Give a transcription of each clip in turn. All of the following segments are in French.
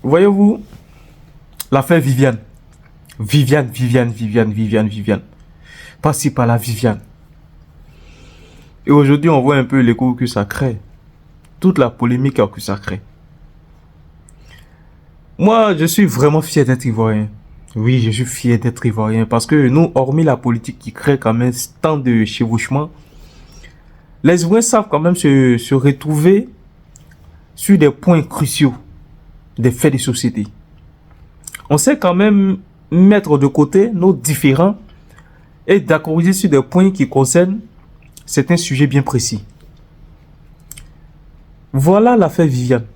Voyez-vous, l'affaire Viviane. Viviane. Passez par la Viviane. Et aujourd'hui, on voit un peu l'écho que ça crée. Toute la polémique que ça crée. Moi, je suis vraiment fier d'être ivoirien. Oui, je suis fier d'être ivoirien parce que nous, hormis la politique qui crée quand même tant de chevauchements, les Ivoiriens savent quand même se retrouver sur des points cruciaux des faits de société. On sait quand même mettre de côté nos différends et d'accorder sur des points qui concernent certains sujets bien précis. Voilà l'affaire Viviane.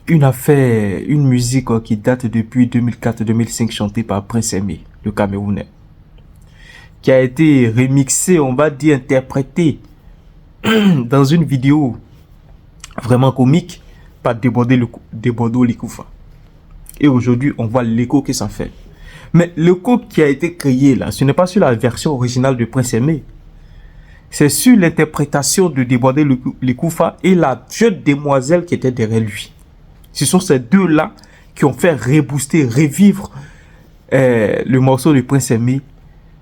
Une musique qui date depuis 2004-2005 chantée par Prince Aimé, le Camerounais, qui a été remixée, on va dire interprétée dans une vidéo vraiment comique par Debordo Likoufa. Et aujourd'hui, on voit l'écho que ça fait. Mais l'écho qui a été créé là, ce n'est pas sur la version originale de Prince Aimé. C'est sur l'interprétation de Debordo Likoufa et la jeune demoiselle qui était derrière lui. Ce sont ces deux-là qui ont fait rebooster, revivre le morceau de Prince Aimé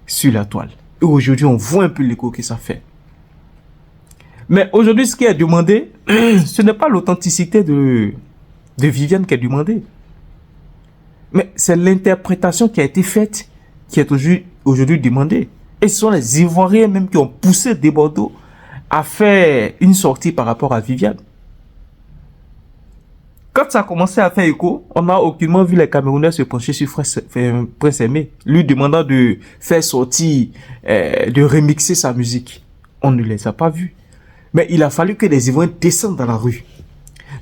sur la toile. Et aujourd'hui, on voit un peu l'écho que ça fait. Mais aujourd'hui, ce qui est demandé, ce n'est pas l'authenticité de Viviane qui est demandée. Mais c'est l'interprétation qui a été faite qui est aujourd'hui demandée. Et ce sont les Ivoiriens même qui ont poussé Debordo à faire une sortie par rapport à Viviane. Quand ça a commencé à faire écho, on n'a aucunement vu les Camerounais se pencher sur Prince Aimé, lui demandant de faire sortir, de remixer sa musique. On ne les a pas vus. Mais il a fallu que les Ivoiriens descendent dans la rue,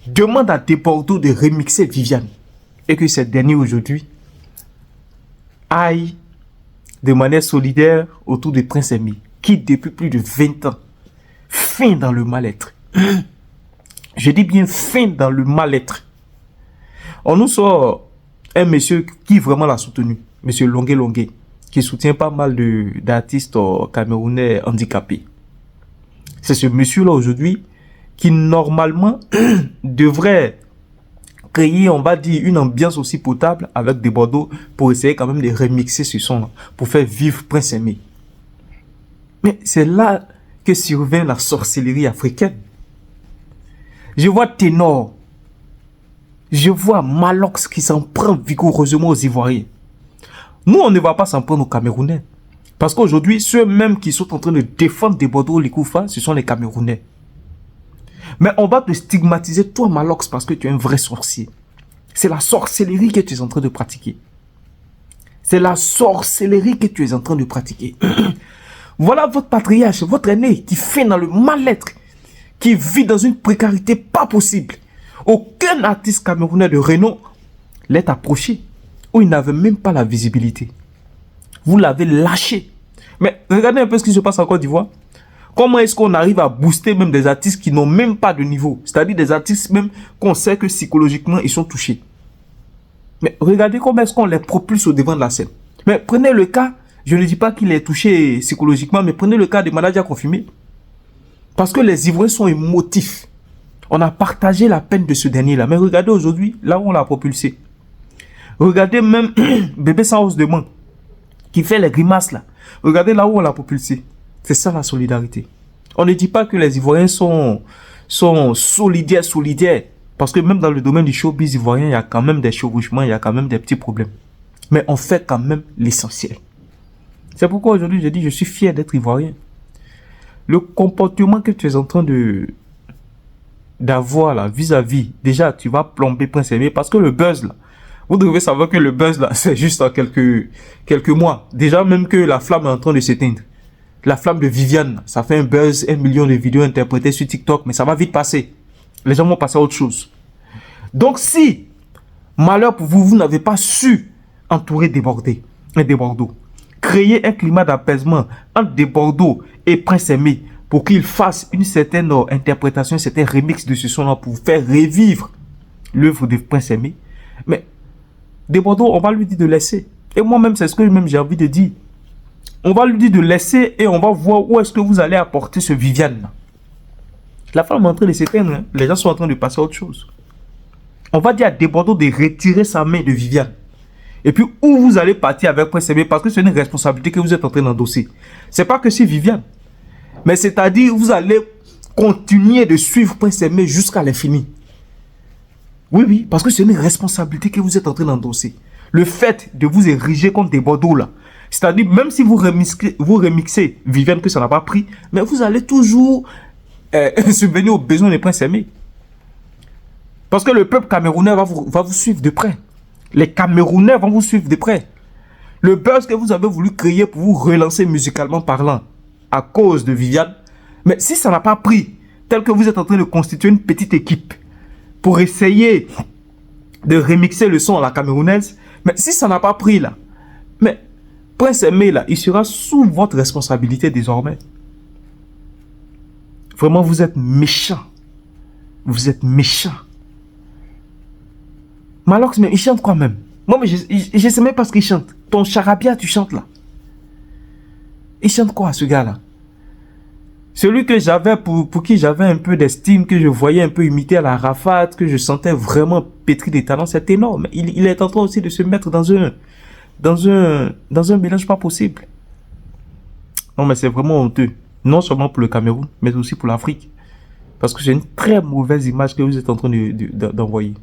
demandent à Debordo de remixer Viviane, et que cette dernière aujourd'hui aille de manière solidaire autour de Prince Aimé, qui depuis plus de 20 ans, fin dans le mal-être. Je dis bien fin dans le mal-être. On nous sort un monsieur qui vraiment l'a soutenu, monsieur Longué, qui soutient pas mal d'artistes camerounais handicapés. C'est ce monsieur-là aujourd'hui qui normalement devrait créer, on va dire, une ambiance aussi potable avec des Bordeaux pour essayer quand même de remixer ce son-là, pour faire vivre Prince Aimé. Mais c'est là que survient la sorcellerie africaine. Je vois Ténor, je vois Malox qui s'en prend vigoureusement aux Ivoiriens. Nous, on ne va pas s'en prendre aux Camerounais. Parce qu'aujourd'hui, ceux-mêmes qui sont en train de défendre Debordo Likoufa, ce sont les Camerounais. Mais on va te stigmatiser, toi Malox, parce que tu es un vrai sorcier. C'est la sorcellerie que tu es en train de pratiquer. C'est la sorcellerie que tu es en train de pratiquer. Voilà votre patriarche, votre aîné, qui fait dans le mal-être, qui vit dans une précarité pas possible. Aucun artiste camerounais de renom l'est approché, où il n'avait même pas la visibilité. Vous l'avez lâché. Mais regardez un peu ce qui se passe en Côte d'Ivoire. Comment est-ce qu'on arrive à booster même des artistes qui n'ont même pas de niveau? C'est-à-dire des artistes même qu'on sait que psychologiquement ils sont touchés. Mais regardez comment est-ce qu'on les propulse au devant de la scène. Mais prenez le cas, je ne dis pas qu'il est touché psychologiquement, mais prenez le cas de Manadia Confirmé. Parce que les Ivoiriens sont émotifs. On a partagé la peine de ce dernier-là. Mais regardez aujourd'hui, là où on l'a propulsé. Regardez même Bébé sans hausse de main, qui fait les grimaces là. Regardez là où on l'a propulsé. C'est ça la solidarité. On ne dit pas que les Ivoiriens sont solidaires. Parce que même dans le domaine du showbiz ivoirien, il y a quand même des chevauchements, il y a quand même des petits problèmes. Mais on fait quand même l'essentiel. C'est pourquoi aujourd'hui je dis je suis fier d'être ivoirien. Le comportement que tu es en train d'avoir là vis-à-vis, déjà tu vas plomber Prince Aimé parce que le buzz là, vous devez savoir que le buzz là c'est juste en quelques mois. Déjà même que la flamme est en train de s'éteindre. La flamme de Viviane, ça fait un buzz, 1 million de vidéos interprétées sur TikTok, mais ça va vite passer. Les gens vont passer à autre chose. Donc si, malheur pour vous, vous n'avez pas su entourer Debordo, créer un climat d'apaisement entre Debordo et Prince Aimé pour qu'il fasse une certaine interprétation, un certain remix de ce son-là pour faire revivre l'œuvre de Prince Aimé, mais Debordo, on va lui dire de laisser. Et moi-même, c'est ce que même j'ai envie de dire. On va lui dire de laisser et on va voir où est-ce que vous allez apporter ce Viviane. La femme est en train de s'éteindre. Hein? Les gens sont en train de passer à autre chose. On va dire à Desbordeaux de retirer sa main de Viviane. Et puis, où vous allez partir avec Prince Aimé, parce que c'est une responsabilité que vous êtes en train d'endosser. C'est pas que c'est Viviane. Mais c'est-à-dire, vous allez continuer de suivre Prince Aimé jusqu'à l'infini. Oui, oui, parce que c'est une responsabilité que vous êtes en train d'endosser. Le fait de vous ériger contre Desbordeaux, là. C'est-à-dire, même si vous remixez Viviane, que ça n'a pas pris, mais vous allez toujours subvenir aux besoins des Prince Aimé. Parce que le peuple camerounais va vous suivre de près. Les Camerounais vont vous suivre de près. Le buzz que vous avez voulu créer pour vous relancer musicalement parlant à cause de Viviane, mais si ça n'a pas pris, tel que vous êtes en train de constituer une petite équipe pour essayer de remixer le son à la camerounaise, mais si ça n'a pas pris là, mais Prince Aimé là, il sera sous votre responsabilité désormais. Vraiment, vous êtes méchant. Vous êtes méchant. Malox, mais il chante quoi même? Moi, mais je sais même pas ce qu'il chante. Ton charabia, tu chantes là. Il chante quoi, ce gars-là? Celui que j'avais, pour qui j'avais un peu d'estime, que je voyais un peu imiter à la Rafat, que je sentais vraiment pétri des talents, c'est énorme. Il est en train aussi de se mettre dans un mélange pas possible. Non, mais c'est vraiment honteux. Non seulement pour le Cameroun, mais aussi pour l'Afrique. Parce que c'est une très mauvaise image que vous êtes en train d'envoyer.